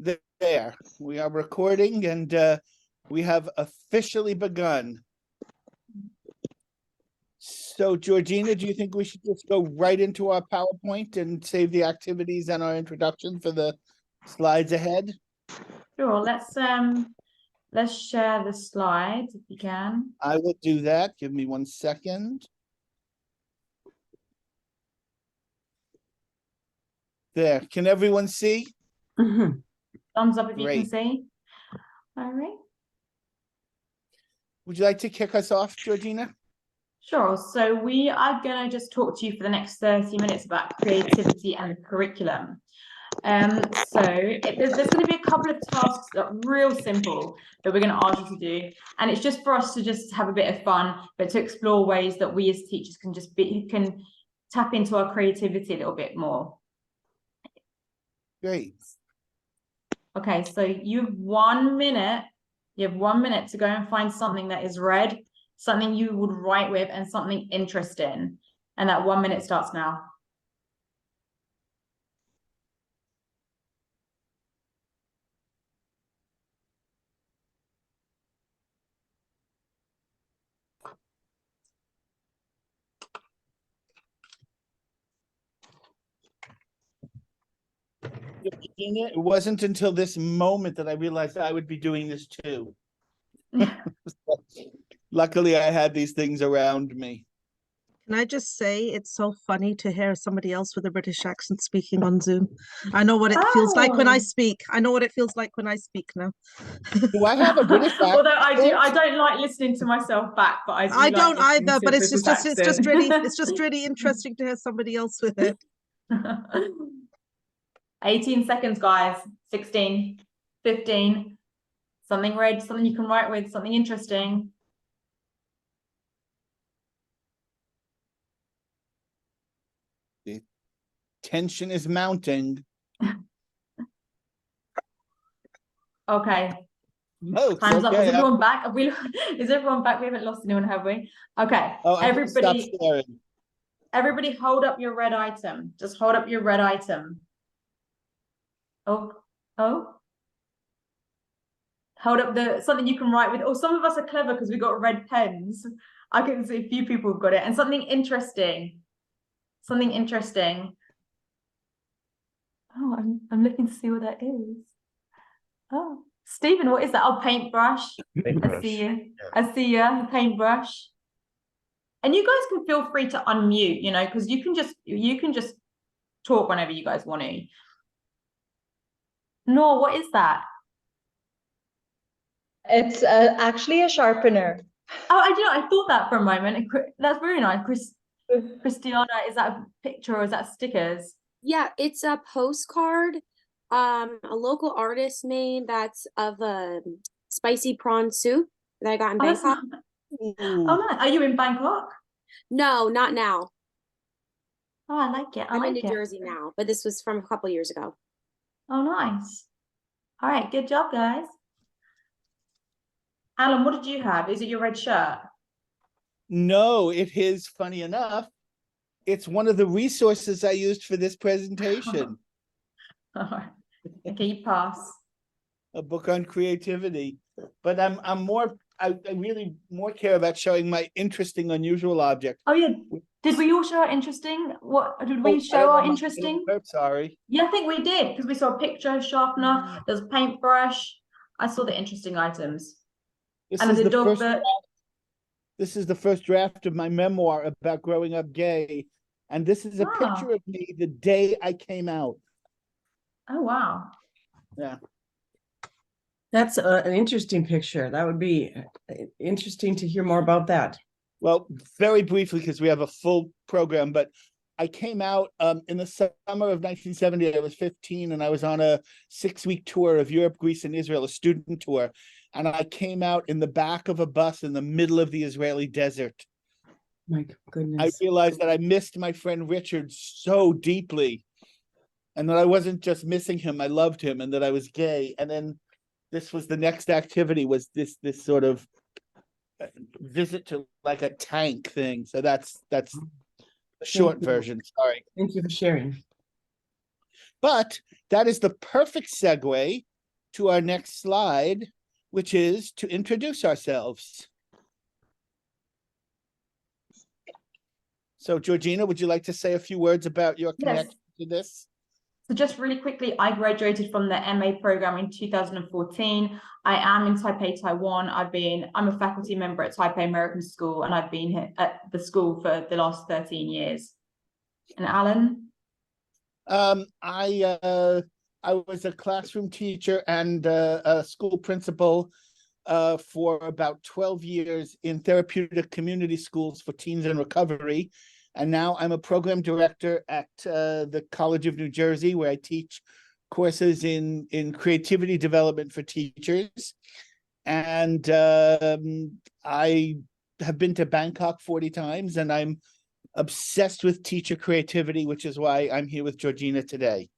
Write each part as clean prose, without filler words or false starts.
There, we are recording and we have officially begun. So, Georgina, do you think we should just go right into our PowerPoint and save the activities and our introduction for the slides ahead? Sure, let's share the slides if you can. I will do that. Give me 1 second. There, can everyone see? Mm-hmm. Thumbs up if Great. you can see. All right. Would you like to kick us off, Georgina? Sure. So we are going to just talk to you for the next 30 minutes about creativity and the curriculum. There's going to be a couple of tasks that are real simple that we're going to ask you to do, and it's just for us to just have a bit of fun, but to explore ways that we as teachers can can tap into our creativity a little bit more. Great. Okay, so you have 1 minute. You have 1 minute to go and find something that is red, something you would write with, and something interesting. And that 1 minute starts now. It wasn't until this moment that I realized I would be doing this too. Luckily, I had these things around me. Can I just say it's so funny to hear somebody else with a British accent speaking on Zoom? I know what it feels like when I speak. I know what it feels like when I speak now. Do I have a British accent? Although I don't like listening to myself back, but I don't either. But it's just really interesting to hear somebody else with it. 18 seconds, guys. 16, 15. Something red, something you can write with, something interesting. The tension is mounting. Okay. Oh, time's up. Okay. Is everyone back? Is everyone back? We haven't lost anyone, have we? Okay. Oh, everybody hold up your red item. Just hold up your red item. Oh. Hold up something you can write with. Oh, some of us are clever because we got red pens. I can see a few people have got it. And something interesting. Something interesting. Oh, I'm looking to see what that is. Oh, Stephen, what is that? Oh, paintbrush. I see you. Yeah. I see you. Paintbrush. And you guys can feel free to unmute, because you can just talk whenever you guys want to. No, what is that? It's actually a sharpener. Oh, I thought that for a moment. That's very nice. Christiana, is that a picture or is that stickers? Yeah, it's a postcard. A local artist made that's of a spicy prawn soup that I got in Bangkok. Oh, nice. Are you in Bangkok? No, not now. Oh, I like it. I'm in New Jersey now, but this was from a couple years ago. Oh, nice. All right, good job, guys. Alan, what did you have? Is it your red shirt? No, it is, funny enough. It's one of the resources I used for this presentation. All right. Okay, you pass. A book on creativity. But I really more care about showing my interesting, unusual object. Oh yeah. Did we all show our interesting? Did we show our interesting? Sorry. Yeah, I think we did, because we saw a picture, sharpener, there's a paintbrush. I saw the interesting items. This is the first draft of my memoir about growing up gay. And this is a picture of me the day I came out. Oh, wow. Yeah. That's an interesting picture. That would be interesting to hear more about that. Well, very briefly, because we have a full program, but I came out in the summer of 1970. I was 15 and I was on a 6-week tour of Europe, Greece, and Israel, a student tour. And I came out in the back of a bus in the middle of the Israeli desert. My goodness. I realized that I missed my friend Richard so deeply, and that I wasn't just missing him, I loved him, and that I was gay. And then this was the next activity, was this sort of visit to like a tank thing. So that's the short version. Sorry. Thank you for sharing. But that is the perfect segue to our next slide, which is to introduce ourselves. So Georgina, would you like to say a few words about your connection to this? So just really quickly, I graduated from the MA program in 2014. I am in Taipei, Taiwan. I'm a faculty member at Taipei American School, and I've been here at the school for the last 13 years. And Alan? I was a classroom teacher and a school principal for about 12 years in therapeutic community schools for teens in recovery. And now I'm a program director at the College of New Jersey, where I teach courses in creativity development for teachers. And I have been to Bangkok 40 times, and I'm obsessed with teacher creativity, which is why I'm here with Georgina today.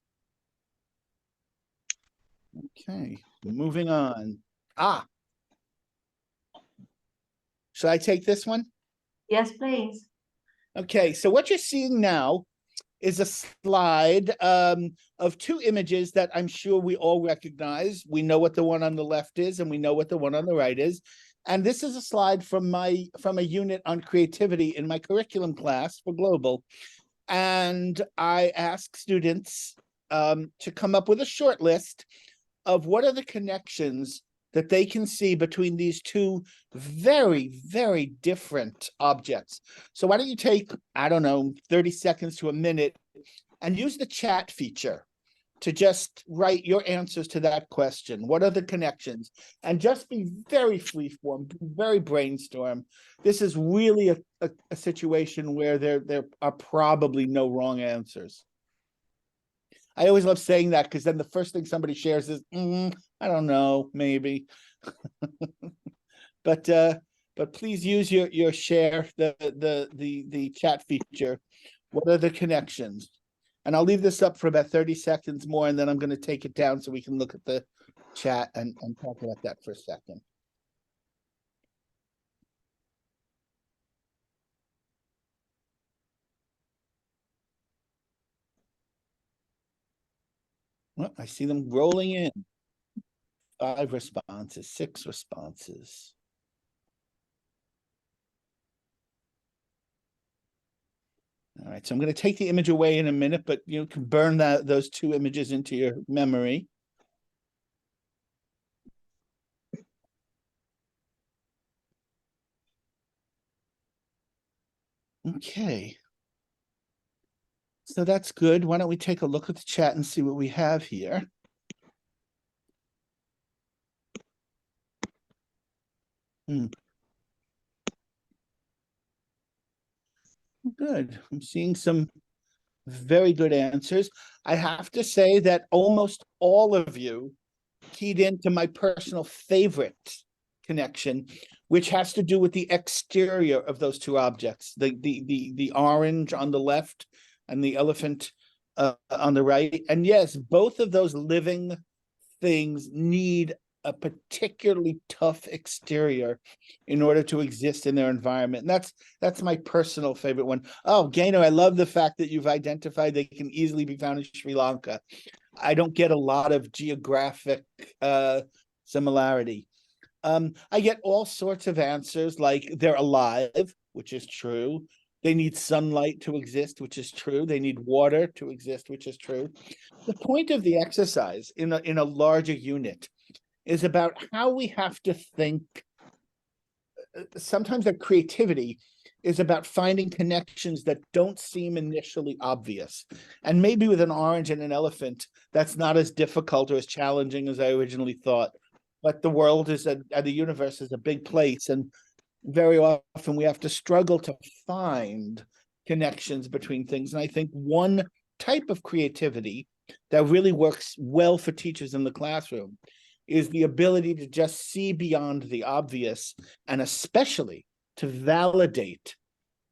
Okay, moving on. Should I take this one? Yes, please. Okay, so what you're seeing now is a slide of two images that I'm sure we all recognize. We know what the one on the left is, and we know what the one on the right is. And this is a slide from a unit on creativity in my curriculum class for Global. And I ask students to come up with a short list of what are the connections that they can see between these two very, very different objects. So why don't you take, I don't know, 30 seconds to a minute and use the chat feature to just write your answers to that question. What are the connections? And just be very freeform, very brainstorm. This is really a situation where there are probably no wrong answers. I always love saying that, because then the first thing somebody shares is, I don't know, maybe. But please use your share, the chat feature. What are the connections? And I'll leave this up for about 30 seconds more, and then I'm going to take it down so we can look at the chat and talk about that for a second. Well, I see them rolling in. 5 responses, 6 responses. All right, so I'm going to take the image away in a minute, but you can burn those two images into your memory. Okay. So that's good. Why don't we take a look at the chat and see what we have here? Good. I'm seeing some very good answers. I have to say that almost all of you keyed into my personal favorite connection, which has to do with the exterior of those two objects, the orange on the left and the elephant on the right. And yes, both of those living things need a particularly tough exterior in order to exist in their environment. And that's my personal favorite one. Oh, Gaynor, I love the fact that you've identified they can easily be found in Sri Lanka. I don't get a lot of geographic similarity. I get all sorts of answers like they're alive, which is true. They need sunlight to exist, which is true. They need water to exist, which is true. The point of the exercise in a larger unit is about how we have to think. Sometimes our creativity is about finding connections that don't seem initially obvious. And maybe with an orange and an elephant, that's not as difficult or as challenging as I originally thought. But the world the universe is a big place, and very often we have to struggle to find connections between things. And I think one type of creativity that really works well for teachers in the classroom is the ability to just see beyond the obvious, and especially to validate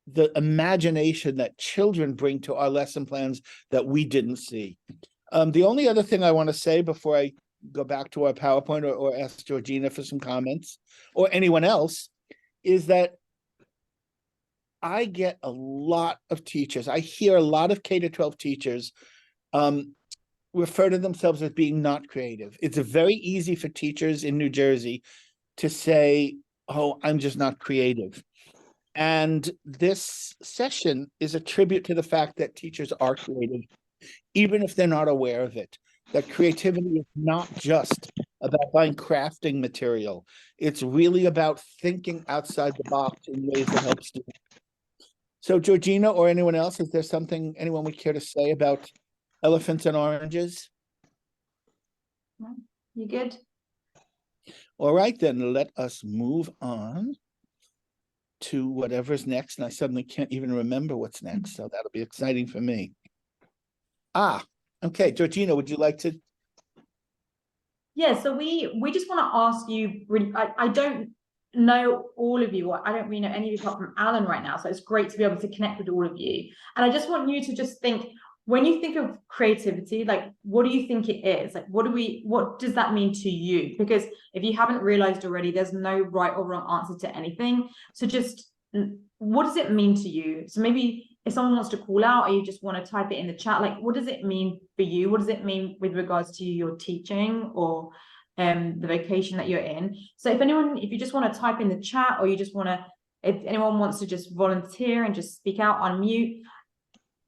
the imagination that children bring to our lesson plans that we didn't see. The only other thing I want to say before I go back to our PowerPoint or ask Georgina for some comments, or anyone else, is that I get a lot of teachers. I hear a lot of K-12 teachers refer to themselves as being not creative. It's very easy for teachers in New Jersey to say, oh, I'm just not creative. And this session is a tribute to the fact that teachers are creative, even if they're not aware of it. That creativity is not just about buying crafting material. It's really about thinking outside the box in ways that help students. So Georgina or anyone else, is there something anyone would care to say about elephants and oranges? You good? All right, then let us move on to whatever's next. And I suddenly can't even remember what's next. So that'll be exciting for me. Okay, Georgina, would you like to? Yeah, so we just want to ask you, really, I don't know all of you, I don't really know any of you apart from Alan right now, so it's great to be able to connect with all of you. And I just want you to just think, when you think of creativity, like, what do you think it is? Like, what does that mean to you? Because if you haven't realized already, there's no right or wrong answer to anything. So just, what does it mean to you? So maybe if someone wants to call out, or you just want to type it in the chat, like, what does it mean for you? What does it mean with regards to your teaching or the vocation that you're in? So if you just want to type in the chat, or you just want to, if anyone wants to just volunteer and just speak out, unmute.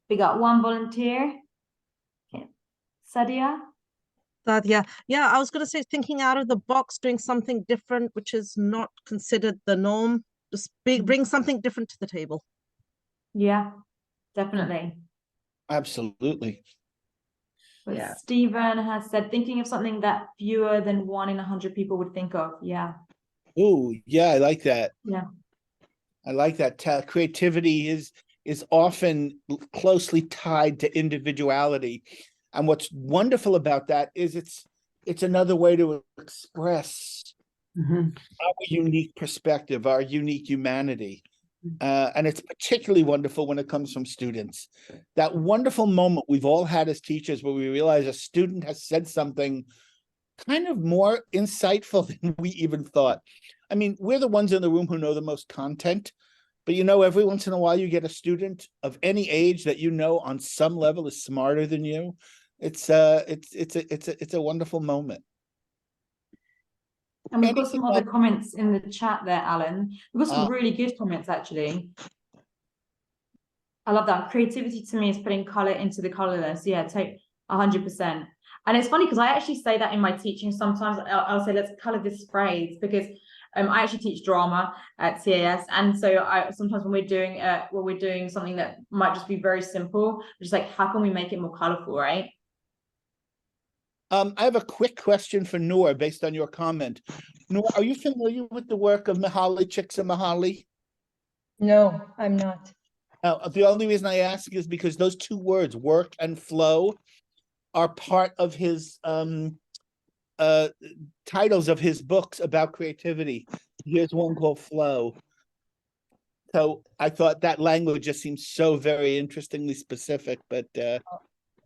We got one volunteer. Okay. Sadia. Yeah, I was going to say, thinking out of the box, doing something different, which is not considered the norm. Just bring something different to the table. Yeah, definitely. Absolutely. But Yeah. Stephen has said, thinking of something that fewer than 1 in 100 people would think of. Yeah. Oh, yeah, I like that. Yeah. I like that. Creativity is often closely tied to individuality. And what's wonderful about that is it's another way to express our unique perspective, our unique humanity. And it's particularly wonderful when it comes from students. That wonderful moment we've all had as teachers where we realize a student has said something kind of more insightful than we even thought. I mean, we're the ones in the room who know the most content, but every once in a while you get a student of any age that on some level is smarter than you. It's a wonderful moment. And we've got some other comments in the chat there, Alan. We've got some really good comments, actually. I love that. Creativity to me is putting color into the colorless. Yeah, take 100%. And it's funny because I actually say that in my teaching. Sometimes I'll say, let's color this phrase, because I actually teach drama at CAS. And so sometimes when we're doing something that might just be very simple, just like, how can we make it more colorful, right? I have a quick question for Noor based on your comment. Noor, are you familiar with the work of Mihaly Csikszentmihalyi? No, I'm not. The only reason I ask is because those two words, work and flow, are part of his titles of his books about creativity. Here's one called Flow. So I thought that language just seems so very interestingly specific, but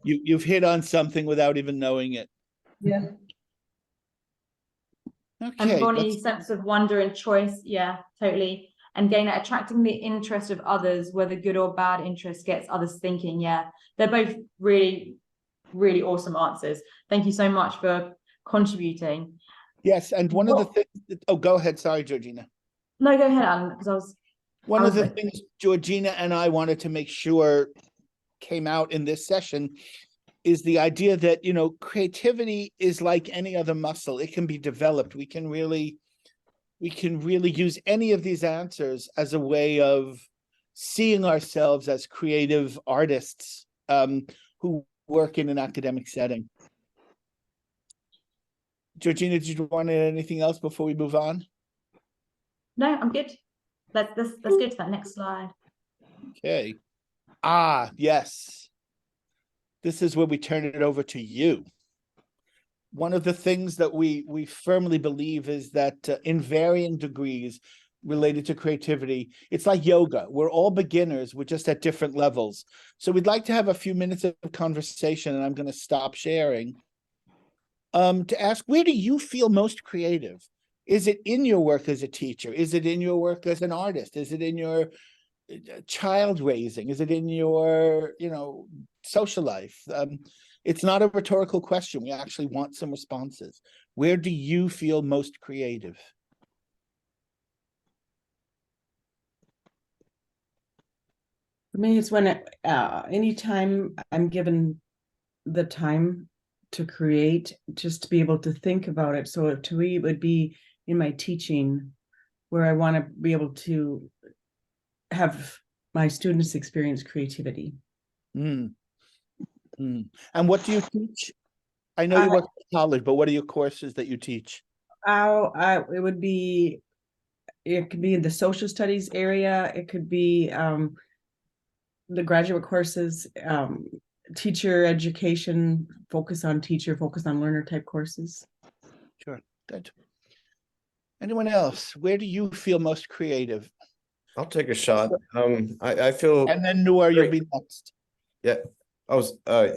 you've hit on something without even knowing it. Yeah. Okay. And Bonnie's sense of wonder and choice, yeah, totally. And again, attracting the interest of others, whether good or bad interest, gets others thinking. Yeah, they're both really, really awesome answers. Thank you so much for contributing. Yes, and one of the things. Oh, go ahead. Sorry, Georgina. No, go ahead, Alan, because I was. One of the things Georgina and I wanted to make sure came out in this session is the idea that, creativity is like any other muscle. It can be developed. We can really use any of these answers as a way of seeing ourselves as creative artists who work in an academic setting. Georgina, did you want to add anything else before we move on? No, I'm good. Let's go to that next slide. Okay. Yes. This is where we turn it over to you. One of the things that we firmly believe is that in varying degrees related to creativity, it's like yoga. We're all beginners. We're just at different levels. So we'd like to have a few minutes of conversation, and I'm going to stop sharing to ask, where do you feel most creative? Is it in your work as a teacher? Is it in your work as an artist? Is it in your child raising? Is it in your, social life? It's not a rhetorical question. We actually want some responses. Where do you feel most creative? For me, it's when anytime I'm given the time to create, just to be able to think about it. So to me, it would be in my teaching, where I want to be able to have my students experience creativity. Mm. Mm. And what do you teach? I know you work at college, but what are your courses that you teach? It would be, it could be in the social studies area. It could be the graduate courses, teacher education, focus on teacher, focus on learner type courses. Sure, good. Anyone else? Where do you feel most creative? I'll take a shot. I feel And then Noor, you'll great. be next. Yeah. I was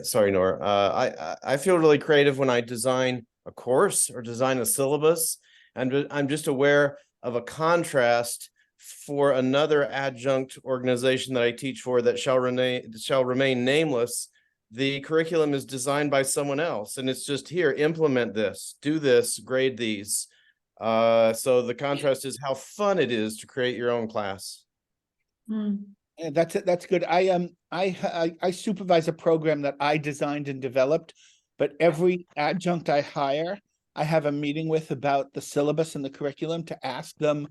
sorry, Nora. I feel really creative when I design a course or design a syllabus, and I'm just aware of a contrast for another adjunct organization that I teach for that shall remain nameless. The curriculum is designed by someone else, and it's just here, implement this, do this, grade these. So the contrast is how fun it is to create your own class. Yeah, that's it. That's good. I supervise a program that I designed and developed, but every adjunct I hire, I have a meeting with about the syllabus and the curriculum to ask them,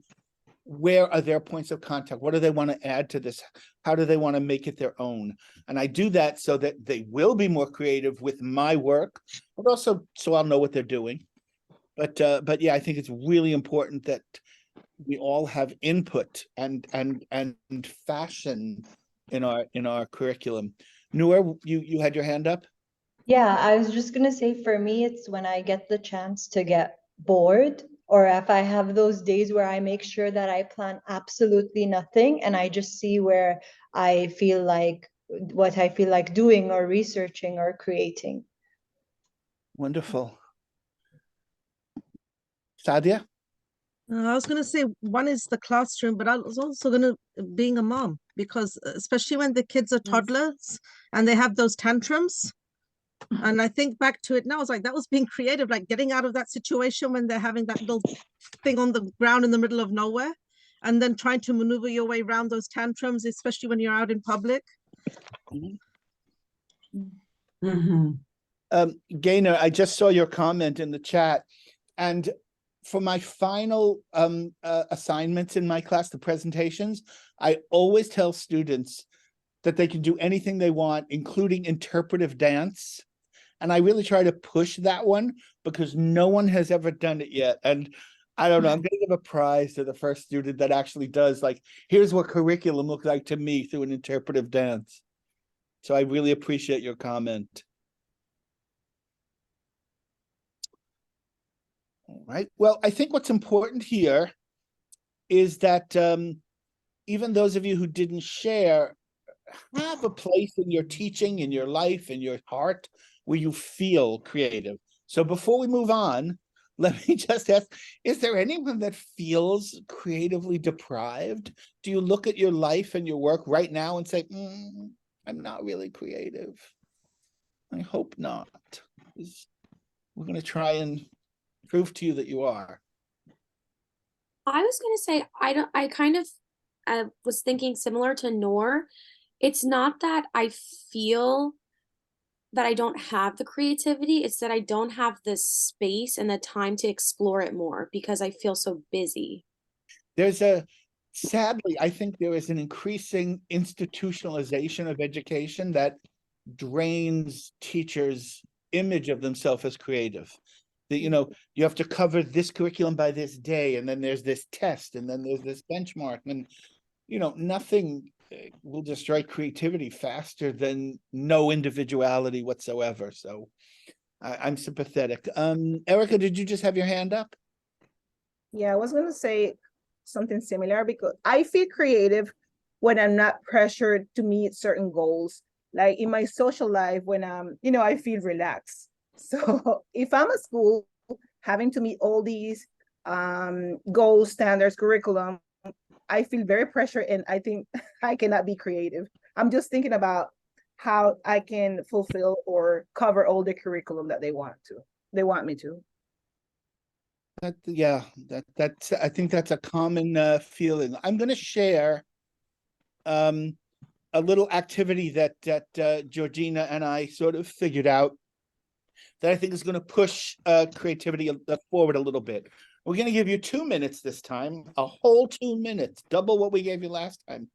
where are their points of contact? What do they want to add to this? How do they want to make it their own? And I do that so that they will be more creative with my work, but also so I'll know what they're doing. But yeah, I think it's really important that we all have input and fashion in our curriculum. Noor, you had your hand up? Yeah, I was just gonna say for me, it's when I get the chance to get bored, or if I have those days where I make sure that I plan absolutely nothing and I just see where I feel like what I feel like doing or researching or creating. Wonderful. Sadia? I was going to say one is the classroom, but I was also going to being a mom, because especially when the kids are toddlers and they have those tantrums. And I think back to it now, it's like that was being creative, like getting out of that situation when they're having that little thing on the ground in the middle of nowhere, and then trying to maneuver your way around those tantrums, especially when you're out in public. Gaynor, I just saw your comment in the chat, and for my final assignments in my class, the presentations, I always tell students that they can do anything they want, including interpretive dance. And I really try to push that one because no one has ever done it yet. And I don't know, I'm gonna give a prize to the first student that actually does, like, here's what curriculum looks like to me through an interpretive dance. So I really appreciate your comment. All right. Well, I think what's important here is that even those of you who didn't share have a place in your teaching, in your life, in your heart, where you feel creative. So before we move on, let me just ask, is there anyone that feels creatively deprived? Do you look at your life and your work right now and say, I'm not really creative? I hope not. We're going to try and prove to you that you are. I was gonna say I kind of was thinking similar to Noor. It's not that I feel that I don't have the creativity, it's that I don't have the space and the time to explore it more because I feel so busy. Sadly, I think there is an increasing institutionalization of education that drains teachers' image of themselves as creative. That, you have to cover this curriculum by this day, and then there's this test, and then there's this benchmark, and nothing will destroy creativity faster than no individuality whatsoever. So I'm sympathetic. Erica, did you just have your hand up? Yeah, I was going to say something similar, because I feel creative when I'm not pressured to meet certain goals. Like in my social life, when I feel relaxed. So if I'm at school having to meet all these goals, standards, curriculum, I feel very pressured, and I think I cannot be creative. I'm just thinking about how I can fulfill or cover all the curriculum that they want me to. That's I think that's a common feeling. I'm going to share a little activity that Georgina and I sort of figured out that I think is going to push creativity forward a little bit. We're going to give you 2 minutes this time, a whole 2 minutes, double what we gave you last time,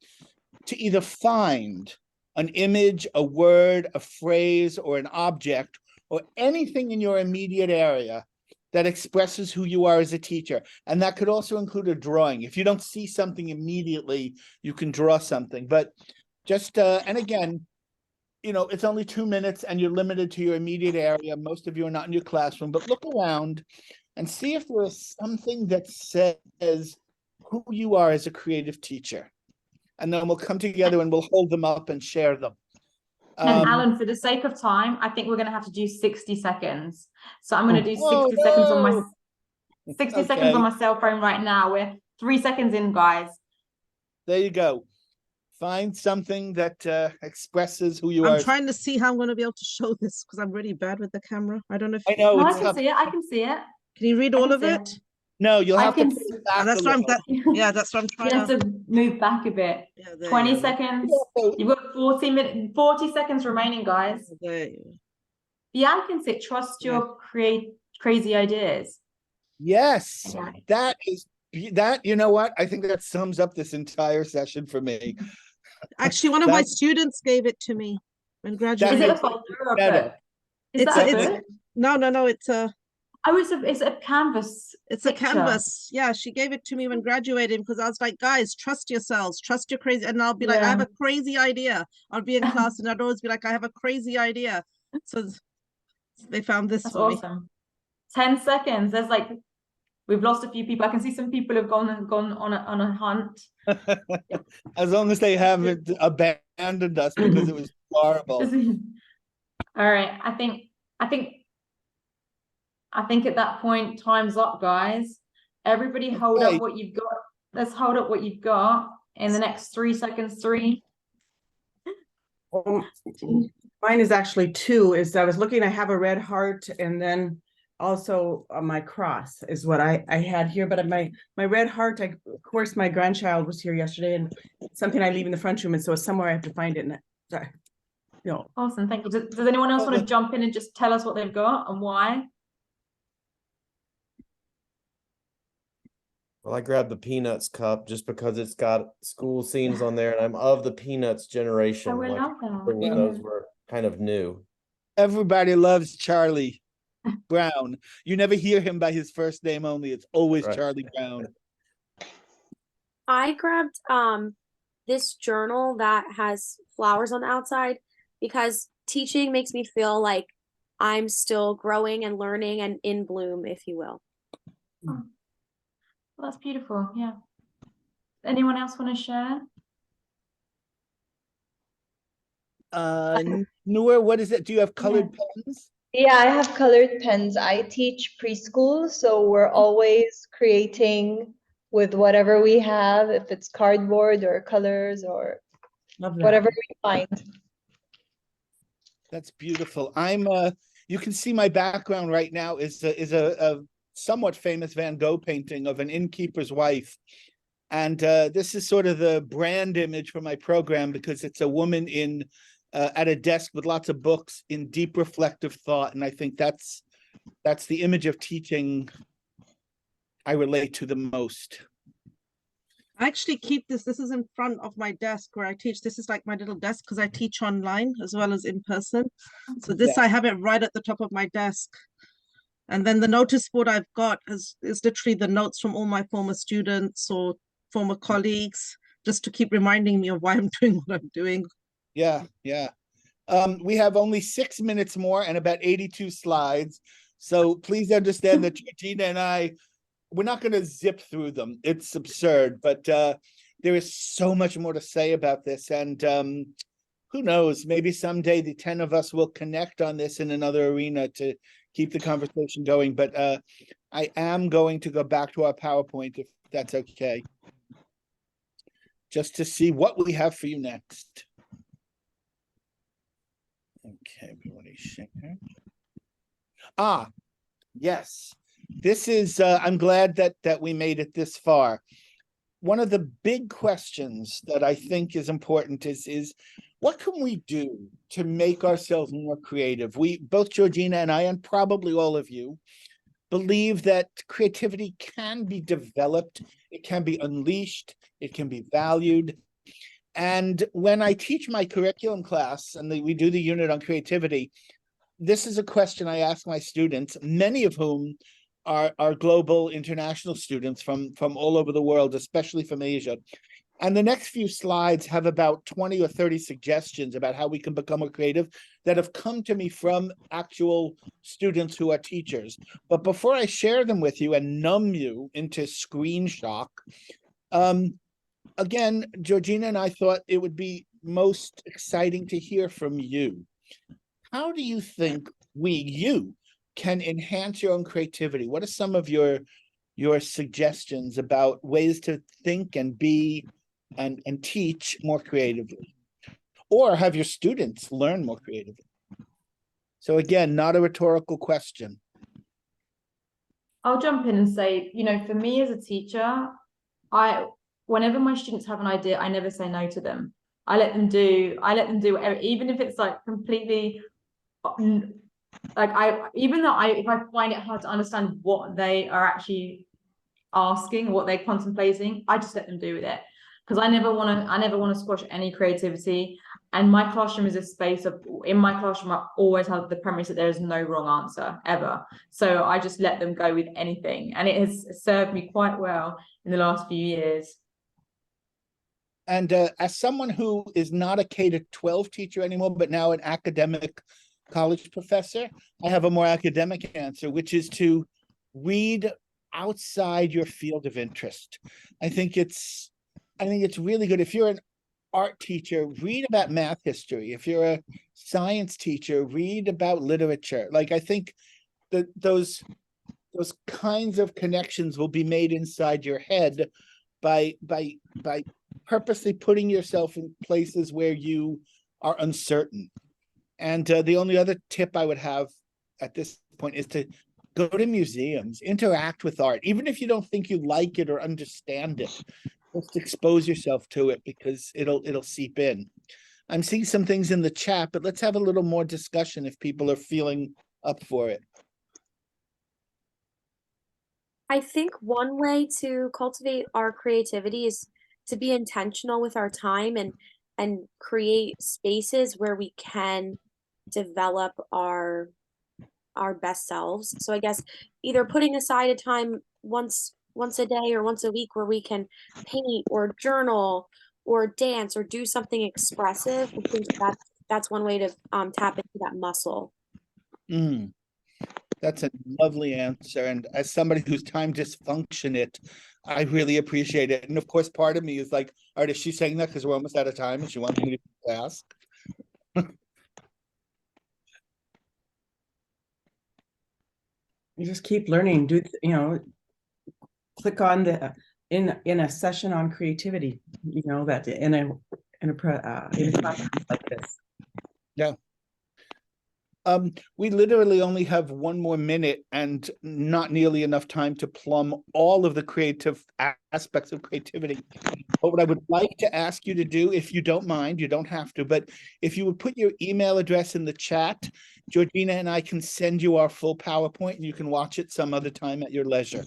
to either find an image, a word, a phrase, or an object, or anything in your immediate area that expresses who you are as a teacher. And that could also include a drawing. If you don't see something immediately, you can draw something. But just, and again, you know, it's only 2 minutes and you're limited to your immediate area. Most of you are not in your classroom, but look around and see if there is something that says who you are as a creative teacher. And then we'll come together and we'll hold them up and share them. And Alan, for the sake of time, I think we're going to have to do 60 seconds. So I'm going to do 60 seconds on my 60 seconds on my cell phone right now. We're 3 seconds in, guys. There you go. Find something that expresses who you are. I'm trying to see how I'm going to be able to show this because I'm really bad with the camera. I don't know if I know. No, I It's can tough. see it. I can see it. Can you read I all can of see it? No, you'll I have to can pull see- it back That's a what I'm little. yeah, that's what I'm You trying have to move back a bit. Yeah, there 20 you go. seconds. Yeah, You've got 40 seconds remaining, guys. There you go. Yeah, I can see it. Trust your crazy ideas. Yes, Okay. that is that. You know what? I think that sums up this entire session for me. Actually, one of my That's- students gave it to me when Is graduating. it a makes folder or a better. book? Is that a book? No, it's a Oh, it's a canvas. it's a picture. canvas. Yeah, she gave it to me when graduating because I was like, guys, trust yourselves, trust your crazy. And I'll be like, I have Yeah. a crazy idea. I'll be in class and I'd always be like, I have a crazy idea. So they found this That's for me. awesome. 10 seconds. There's like, we've lost a few people. I can see some people have gone on a hunt. As long as they haven't abandoned us because it was horrible. All right. I think at that point, time's up, guys. Everybody hold Okay. up what you've got. Let's hold up what you've got in the next 3 seconds. 3. Mine is actually 2. Is I was looking, I have a red heart and then also my cross is what I had here. But my red heart, of course, my grandchild was here yesterday and something I leave in the front room. And so somewhere I have to find it. And sorry, no. Awesome. Thank you. Does anyone else want to jump in and just tell us what they've got and why? Well, I grabbed the Peanuts cup just because it's got school scenes on there, and I'm of the Peanuts generation. Oh, I Like, love that. when those were kind of new. Everybody loves Charlie Brown. You never hear him by his first name only. It's always Right. Charlie Brown. I grabbed this journal that has flowers on the outside because teaching makes me feel like I'm still growing and learning and in bloom, if you will. Oh, well, that's beautiful. Yeah. Anyone else want to share? Noor, what is it? Do you have colored pens? Yeah, I have colored pens. I teach preschool, so we're always creating with whatever we have, if it's cardboard or colors or Love that. whatever we find. That's beautiful. You can see my background right now is a somewhat famous Van Gogh painting of an innkeeper's wife. And this is sort of the brand image for my program because it's a woman in at a desk with lots of books in deep reflective thought. And I think that's the image of teaching I relate to the most. I actually keep this. This is in front of my desk where I teach. This is like my little desk because I teach online as well as in person. So this, I have it right at the top of my desk. And then the notice board I've got is literally the notes from all my former students or former colleagues, just to keep reminding me of why I'm doing what I'm doing. Yeah. We have only 6 minutes more and about 82 slides. So please understand that Georgina and we're not going to zip through them. It's absurd, but there is so much more to say about this. And who knows, maybe someday the 10 of us will connect on this in another arena to keep the conversation going. But I am going to go back to our PowerPoint, if that's okay, just to see what we have for you next. Okay, everybody share. Ah, yes. This is, I'm glad that we made it this far. One of the big questions that I think is important is what can we do to make ourselves more creative? We, both Georgina and I, and probably all of you, believe that creativity can be developed, it can be unleashed, it can be valued. And when I teach my curriculum class and we do the unit on creativity, this is a question I ask my students, many of whom are global international students from all over the world, especially from Asia. And the next few slides have about 20 or 30 suggestions about how we can become more creative that have come to me from actual students who are teachers. But before I share them with you and numb you into screen shock, again, Georgina and I thought it would be most exciting to hear from you. How do you think you can enhance your own creativity? What are some of your suggestions about ways to think and be and teach more creatively? Or have your students learn more creatively? So again, not a rhetorical question. I'll jump in and say, you know, for me as a teacher, whenever my students have an idea, I never say no to them. I let them do whatever, even if it's like completely like if I find it hard to understand what they are actually asking, what they're contemplating, I just let them do with it. Because I never want to squash any creativity. And my classroom is a space of, in my classroom, I always have the premise that there is no wrong answer ever. So I just let them go with anything. And it has served me quite well in the last few years. And as someone who is not a K-12 teacher anymore, but now an academic college professor, I have a more academic answer, which is to read outside your field of interest. I think it's really good. If you're an art teacher, read about math history. If you're a science teacher, read about literature. Like, I think that those kinds of connections will be made inside your head by purposely putting yourself in places where you are uncertain. And the only other tip I would have at this point is to go to museums, interact with art, even if you don't think you like it or understand it. Just expose yourself to it because it'll seep in. I'm seeing some things in the chat, but let's have a little more discussion if people are feeling up for it. I think one way to cultivate our creativity is to be intentional with our time and create spaces where we can develop our best selves. So I guess either putting aside a time once a day or once a week where we can paint or journal or dance or do something expressive. I think that's one way to tap into that muscle. That's a lovely answer. And as somebody whose time dysfunctioned, I really appreciate it. And of course, part of me is like, all right, is she saying that because we're almost out of time and she wants me to ask? You just keep learning. Click on the in a session on creativity. You know that in a class like this. Yeah. We literally only have one more minute and not nearly enough time to plumb all of the creative aspects of creativity. But what I would like to ask you to do, if you don't mind, you don't have to, but if you would put your email address in the chat, Georgina and I can send you our full PowerPoint and you can watch it some other time at your leisure.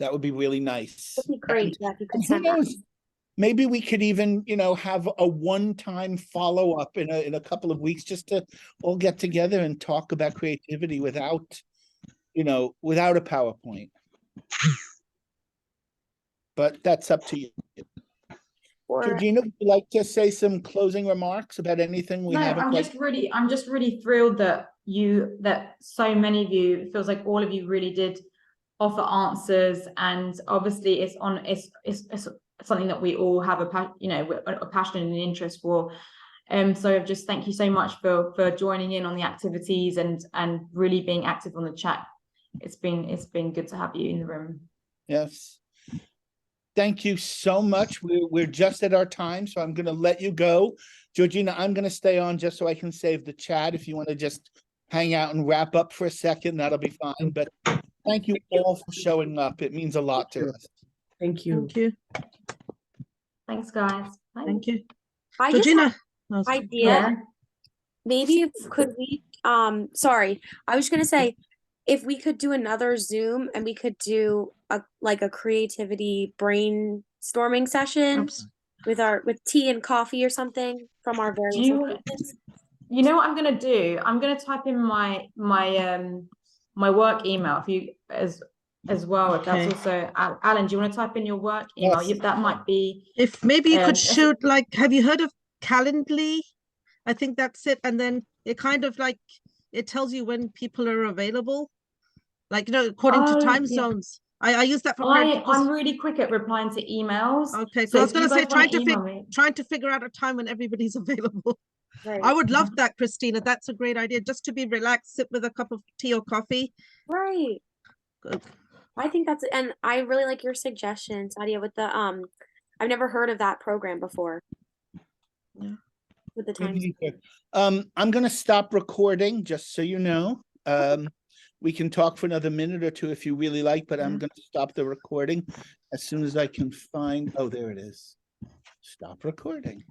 That would be really nice. That'd be great. Yeah, if you could Who send that. knows? Maybe we could even, have a one-time follow-up in a couple of weeks just to all get together and talk about creativity without a PowerPoint. But that's up to you. Georgina, would you like to say some closing remarks about anything we haven't? I'm just really thrilled that so many of you, it feels like all of you really did offer answers, and obviously it's something that we all have a passion and an interest for. So just thank you so much for joining in on the activities and really being active on the chat. It's been good to have you in the room. Yes. Thank you so much. We're just at our time, so I'm going to let you go. Georgina, I'm going to stay on just so I can save the chat. If you want to just hang out and wrap up for a second, that'll be fine. But thank you all for showing up. It means a lot to us. Thank you. Thank you. Thanks, guys. Bye. Thank you. I just Georgina. have No, an idea. Yeah. Maybe could we sorry, I was gonna say if we could do another Zoom and we could do a creativity brainstorming session Oops. with tea and coffee or something from our various locations. You know what I'm gonna do? I'm gonna type in my work email if you as well. If that's Okay. also Alan, do you want to type in your work email? Yes. That might be. If maybe you could if- shoot, like, have you heard of Calendly? I think that's it. And then it kind of like, it tells you when people are available. Like, according to Oh, time yeah. zones. I use that for creative. I'm really quick at replying to emails. Okay, So so I was if you going to say, guys wanna trying to figure out a time when everybody's available. Right. I would love that, Christina. That's a great idea. Just to be relaxed, sit with a cup of tea or coffee. Right. Good. I think that's, and I really like your suggestion, Sadia, with the I've never heard of that program before. Yeah. With the times. I'm going to stop recording, just so you know. We can talk for another minute or two if you really like, but I'm going to stop the recording as soon as I can find. Oh, there it is. Stop recording.